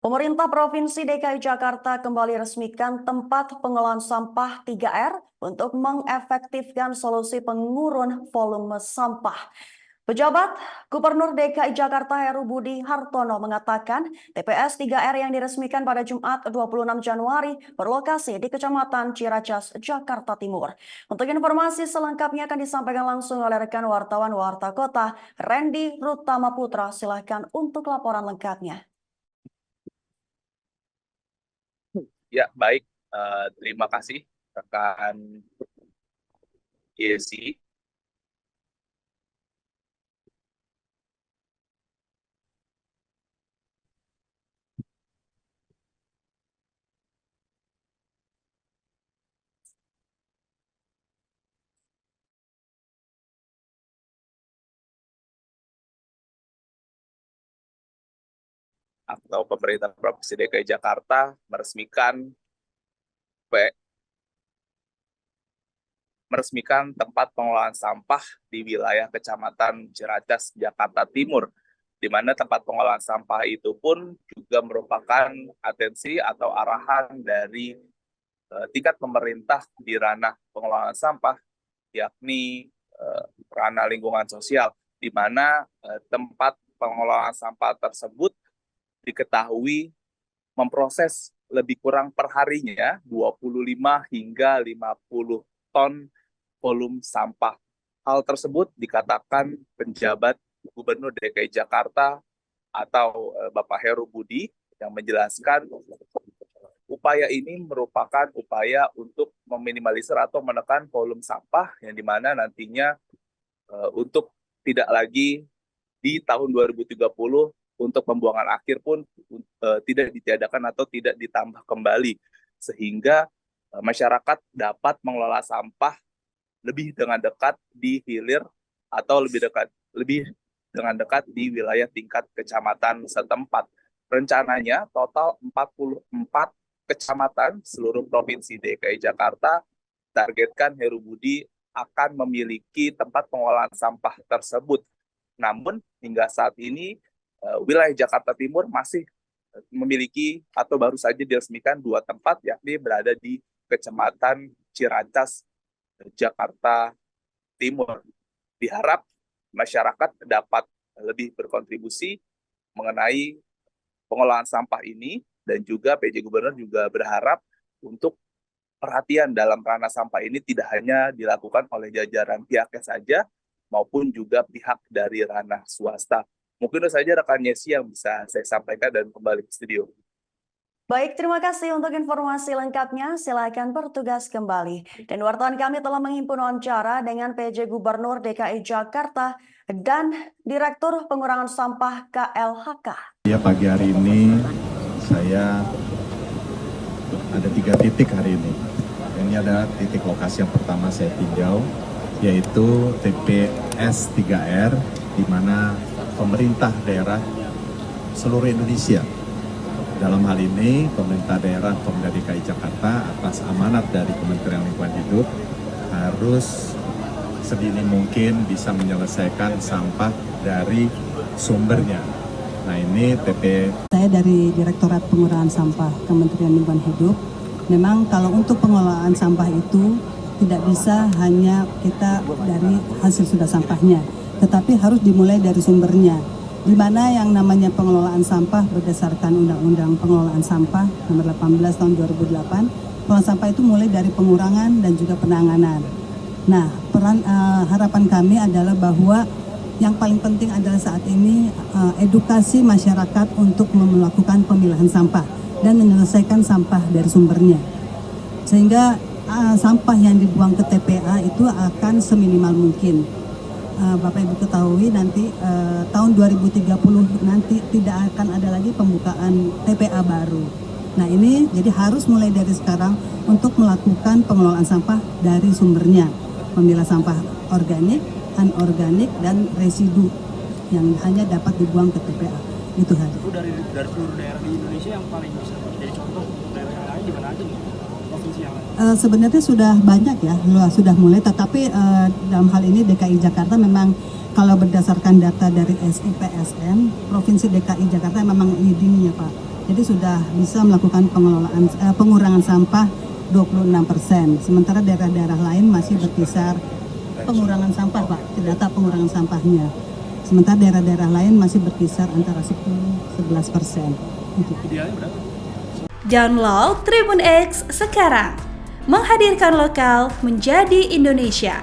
Pemerintah Provinsi DKI Jakarta kembali resmikan tempat pengolahan sampah 3R untuk mengefektifkan solusi pengurun volume sampah. Pejabat Gubernur DKI Jakarta Heru Budi Hartono mengatakan TPS 3R yang diresmikan pada Jumat 26 Januari berlokasi di Kecamatan Ciracas, Jakarta Timur. Untuk informasi selengkapnya akan disampaikan langsung oleh rekan wartawan Warta Kota, Randy Rutama Putra. Silahkan untuk laporan lengkapnya. Ya, baik. Terima kasih rekan Yesi. Atau pemerintah Provinsi DKI Jakarta meresmikan tempat pengolahan sampah di wilayah Kecamatan Ciracas, Jakarta Timur, di mana tempat pengolahan sampah itu pun juga merupakan atensi atau arahan dari tingkat pemerintah di ranah pengelolaan sampah, yakni ranah lingkungan sosial, di mana tempat pengelolaan sampah tersebut diketahui memproses lebih kurang per harinya 25 hingga 50 ton volume sampah. Hal tersebut dikatakan penjabat Gubernur DKI Jakarta atau Bapak Heru Budi yang menjelaskan upaya ini merupakan upaya untuk meminimalisir atau menekan volume sampah yang dimana nantinya untuk tidak lagi di tahun 2030 untuk pembuangan akhir pun tidak ditiadakan atau tidak ditambah kembali, sehingga masyarakat dapat mengelola sampah lebih dengan dekat di hilir atau lebih dengan dekat di wilayah tingkat kecamatan setempat. Rencananya total 44 kecamatan seluruh Provinsi DKI Jakarta targetkan Heru Budi akan memiliki tempat pengolahan sampah tersebut. Namun hingga saat ini wilayah Jakarta Timur masih memiliki atau baru saja diresmikan 2 tempat, yakni berada di Kecamatan Ciracas, Jakarta Timur. Diharap masyarakat dapat lebih berkontribusi mengenai pengolahan sampah ini, dan juga PJ Gubernur juga berharap untuk perhatian dalam ranah sampah ini tidak hanya dilakukan oleh jajaran pihaknya saja, maupun juga pihak dari ranah swasta. Mungkin itu saja rekan Yesi yang bisa saya sampaikan dan kembali ke studio. Baik, terima kasih untuk informasi lengkapnya. Silakan bertugas kembali. Dan wartawan kami telah menghimpun wawancara dengan PJ Gubernur DKI Jakarta dan Direktur Pengurangan Sampah KLHK. Ya, pagi hari ini saya ada 3 titik hari ini. Ini ada titik lokasi yang pertama saya tinjau, yaitu TPS 3R, di mana pemerintah daerah seluruh Indonesia, dalam hal ini pemerintah daerah Pemda DKI Jakarta atas amanat dari Kementerian Lingkungan Hidup harus sedini mungkin bisa menyelesaikan sampah dari sumbernya. Nah, ini Saya dari Direktorat Pengurangan Sampah Kementerian Lingkungan Hidup. Memang kalau untuk pengelolaan sampah itu tidak bisa hanya kita dari hasil sudah sampahnya, tetapi harus dimulai dari sumbernya, di mana yang namanya pengelolaan sampah berdasarkan Undang-Undang Pengelolaan Sampah Nomor 18 Tahun 2008. Pengelolaan sampah itu mulai dari pengurangan dan juga penanganan. Nah, harapan kami adalah bahwa yang paling penting adalah saat ini edukasi masyarakat untuk melakukan pemilahan sampah dan menyelesaikan sampah dari sumbernya, sehingga sampah yang dibuang ke TPA itu akan seminimal mungkin. Bapak Ibu ketahui nanti tahun 2030 nanti tidak akan ada lagi pembukaan TPA baru. Nah, ini jadi harus mulai dari sekarang untuk melakukan pengelolaan sampah dari sumbernya, memilah sampah organik, anorganik, dan residu yang hanya dapat dibuang ke TPA. Itu saja. Itu dari seluruh daerah di Indonesia yang paling bisa jadi contoh untuk daerah lain di mana aja nih? Sebenarnya sudah banyak ya, sudah mulai, tetapi dalam hal ini DKI Jakarta memang kalau berdasarkan data dari SIPSN, Provinsi DKI Jakarta memang leading-nya Pak. Jadi sudah bisa melakukan pengurangan sampah 26%. Sementara daerah-daerah lain masih berkisar pengurangan sampah, Pak, data pengurangan sampahnya. Sementara daerah-daerah lain masih berkisar antara 10-11%. Idealnya berapa? Download Tribun X sekarang. Menghadirkan lokal menjadi Indonesia.